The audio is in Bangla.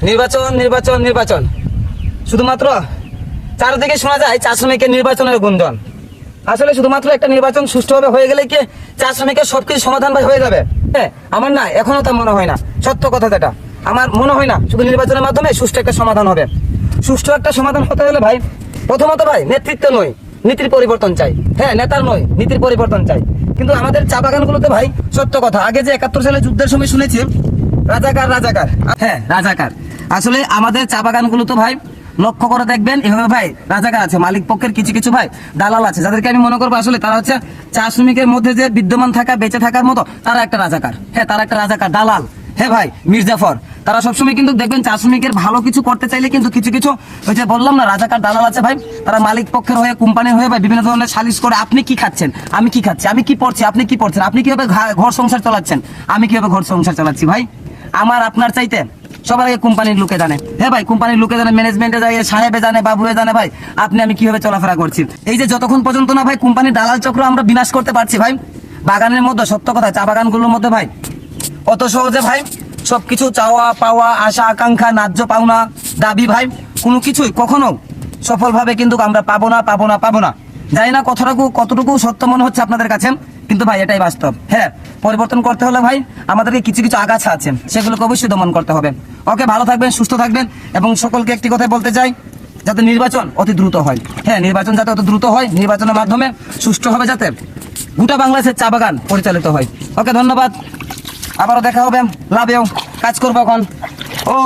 নির্বাচন নির্বাচন নির্বাচন শুধুমাত্র চারদিকে শোনা যায় চা শ্রমিকের নির্বাচনের গুঞ্জন। আসলে শুধুমাত্র একটা নির্বাচন সুষ্ঠুভাবে হয়ে গেলে কি চা শ্রমিকের সবকিছু সমাধান ভাই হয়ে যাবে? হ্যাঁ, আমার না এখনো তা মনে হয় না। সত্য কথা যেটা, আমার মনে হয় না শুধু নির্বাচনের মাধ্যমে সুষ্ঠু একটা সমাধান হবে। সুষ্ঠু একটা সমাধান হতে হলে ভাই প্রথমত ভাই নেতৃত্ব নয়, নীতির পরিবর্তন চাই। হ্যাঁ, নেতার নয়, নীতির পরিবর্তন চাই। কিন্তু আমাদের চা বাগানগুলোতে ভাই সত্য কথা, আগে যে 71 সালে যুদ্ধের সময় শুনেছি রাজাকার রাজাকার, হ্যাঁ রাজাকার। আসলে আমাদের চা বাগানগুলো তো ভাই লক্ষ্য করে দেখবেন এভাবে ভাই রাজাকার আছে, মালিক পক্ষের কিছু কিছু ভাই দালাল আছে, যাদেরকে আমি মনে করবো আসলে তারা হচ্ছে চা শ্রমিকের মধ্যে যে বিদ্যমান থাকা বেঁচে থাকার মতো তারা একটা রাজাকার। হ্যাঁ, তারা একটা রাজাকার দালাল। হ্যাঁ ভাই, মির্জাফর। তারা সবসময় কিন্তু দেখবেন চা শ্রমিকের ভালো কিছু করতে চাইলে কিন্তু কিছু কিছু ওই যে বললাম না রাজাকার দালাল আছে ভাই, তারা মালিক পক্ষের হয়ে কোম্পানির হয়ে ভাই বিভিন্ন ধরনের সালিশ করে আপনি কি খাচ্ছেন, আমি কি খাচ্ছি, আমি কি পড়ছি, আপনি কি পড়ছেন, আপনি কিভাবে ঘর সংসার চালাচ্ছেন, আমি কিভাবে ঘর সংসার চালাচ্ছি। ভাই আমার আপনার চাইতে সবার আগে কোম্পানির লোকে জানে। হ্যাঁ ভাই, কোম্পানির লোকে জানে, ম্যানেজমেন্টে যায়, সাহেবে জানে, বাবুয়ে জানে ভাই আপনি আমি কিভাবে চলাফেরা করছি। এই যে যতক্ষণ পর্যন্ত না ভাই কোম্পানির দালাল চক্র আমরা বিনাশ করতে পারছি ভাই, বাগানের মধ্যে সত্য কথা চা বাগানগুলোর মধ্যে ভাই অত সহজে ভাই সবকিছু চাওয়া পাওয়া আশা আকাঙ্ক্ষা ন্যায্য পাওনা দাবি ভাই কোনো কিছুই কখনো সফলভাবে কিন্তু আমরা পাবো না পাবো না পাবো না। জানি না কতটুকু সত্য মনে হচ্ছে আপনাদের কাছে, কিন্তু ভাই এটাই বাস্তব। হ্যাঁ, পরিবর্তন করতে হলে ভাই আমাদেরকে কিছু কিছু আগাছা আছে, সেগুলোকে অবশ্যই দমন করতে হবে। ওকে, ভালো থাকবেন, সুস্থ থাকবেন এবং সকলকে একটি কথা বলতে চাই, যাতে নির্বাচন অতি দ্রুত হয়। হ্যাঁ, নির্বাচন যাতে অতি দ্রুত হয়, নির্বাচনের মাধ্যমে সুষ্ঠুভাবে যাতে গোটা বাংলাদেশের চা বাগান পরিচালিত হয়। ওকে, ধন্যবাদ, আবারও দেখা হবে, লাভেও কাজ করবো এখন। ও